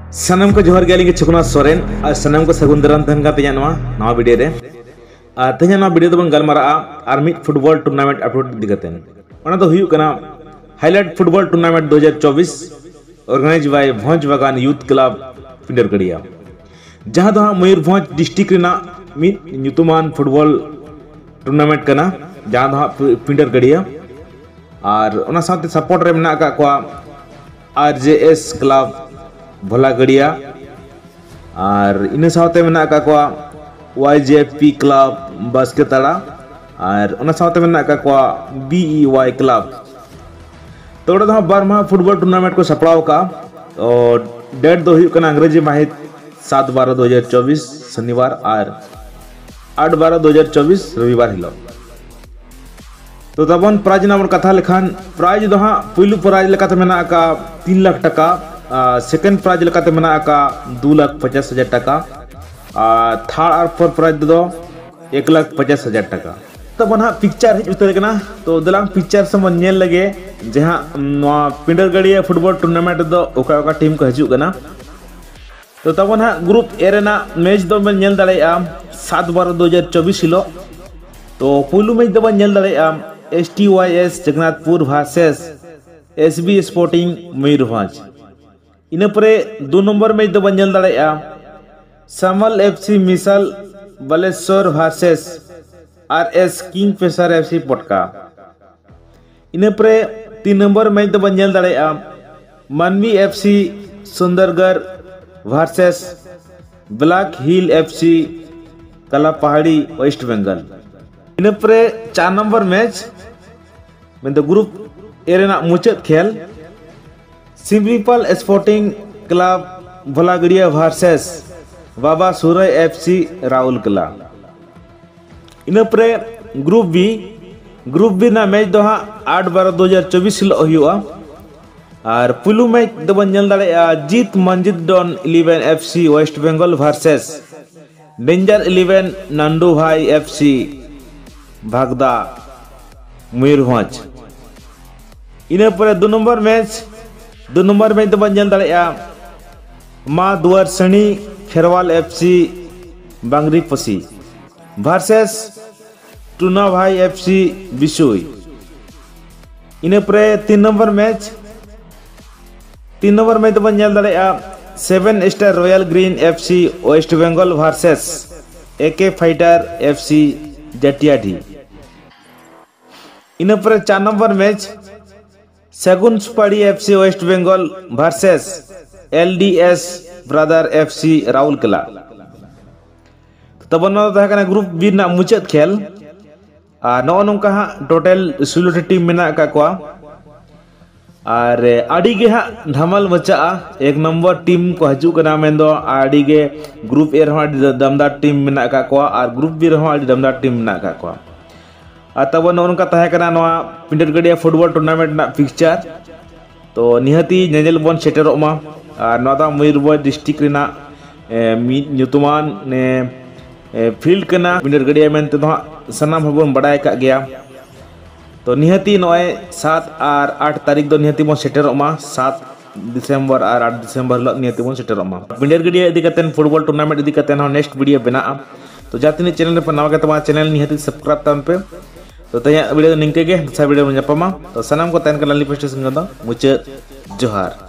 सनम को जोहर गेलिंग छकुना सोरेन और सनम को सगुन दराम तहन का तेजा नवा वीडियो रे तेजा नवा वीडियो दबन गलमारा आर मिड फुटबॉल टूर्नामेंट अपलोड दिगतेन ओना दो हुयु कना highlight football tournament 2024 organised by Bhoj Bagan youth club Pindargadia जहां दो मयूरभंज डिस्ट्रिक्ट रेना मिड ᱧᱩᱛᱩᱢᱟᱱ फुटबॉल टूर्नामेंट कना जहां दो पिंडरगड़िया और ओना साथे सपोर्ट रे मेना का कोआ RJS क्लब भोलागड़िया और इन साथे मेना का कोआ YJP क्लब बास्केताड़ा और ओना साथे मेना का कोआ BEY क्लब तो ओडा दो बारमा फुटबॉल टूर्नामेंट को सपड़ाव का और डेट दो हुई कना अंग्रेजी माहित 7/12/2024 शनिवार और 8/12/2024 रविवार हिलो तो तबन प्राइज नाम कथा लेखान प्राइज दो हाँ पुलु प्राइज लेकाते मेना का 3 लाख टका सेकेंड प्राइज लेकाते मेना का 2,50,000 टका थर्ड और फोर्थ प्राइज दो 1,50,000 टका तबन हाँ पिक्चर हिज उतर कना तो दलांग पिक्चर से मन नेल लगे जहां पिंडरगड़िया फुटबॉल टूर्नामेंट दो ओका ओका टीम को हिजु कना तो तबन हाँ ग्रुप ए रेना मैच दो में नेल दाड़ेया 7/12/2024 हिलो तो पुलु मैच दो नेल दाड़ेया STYS Jagannathpur versus SB sporting Mayurbhanj इन परे 2 नंबर मैच दो नेल दाड़ेया समल FC मिसल Baleshwar versus RS Kingfisher FC पटका इन परे 3 नंबर मैच दो नेल दाड़ेया Manavi FC Sundargarh versus black hill FC Kala Pahari West Bengal इन परे 4 नंबर मैच में ग्रुप ए रेना मुचाद खेल Simripal sporting club Bholagadia versus बाबा सूरय FC राउरकेला इन परे ग्रुप बी ना मैच दो हाँ 8/12/2024 हिलो हुआ और पुलु मैच दो नेल दाड़ेया Jeet Manjit don 11 FC waste Bengal versus danger 11 Nandu भाई FC भागदा मयूरभंज इन पर 2 नंबर मैच दो नेल दाड़ेया माँ दुआर सनी खेरवाल FC बांगरी पसी वर्सेस टूना भाई FC बिशुई इन पर 3 नंबर मैच दो नेल दाड़ेया 7 star royal green FC waste Bengal versus AK fighter FC Jatiadi इन पर 4 नंबर मैच सगुन सुपाड़ी FC waste Bengal versus LDS brother FC Rourkela तब ग्रुप बी ना मुचाद खेल नो नौका टोटल 16 टीम मेना का कोआ और आड़ी गे हाँ धमाल मचा 1 नंबर टीम को हजू कना मेंदो आड़ी गे ग्रुप ए रहा दमदार टीम मेना का कोआ और ग्रुप बी रहा दमदार टीम मेना का कोआ तब नौका तहे कना नवा पिंडरगड़िया फुटबॉल टूर्नामेंट ना पिक्चर तो निहाती नेजेल बन सेटेरोमा और नवा मयूरभंज डिस्ट्रिक्ट रेना ᱧᱩᱛᱩᱢᱟᱱ ने फील्ड कना पिंडरगड़िया मेनते दो सनाम हबन बड़ाय का गया तो निहाती नॉय 7 और 8 तारीख दो निहाती बन सेटेरोमा 7 दिसंबर और 8 दिसंबर लो निहाती बन सेटेरोमा पिंडरगड़िया इदी कतेन फुटबॉल टूर्नामेंट इदी कतेन हो नेक्स्ट वीडियो बना तो जातिनी चैनल पर नवा के चैनल निहाती सब्सक्राइब तन पे तो तया वीडियो निंके गे सा वीडियो में जापामा तो सनाम को तन का लाली पोस्ट संग दो मुचाद जोहार।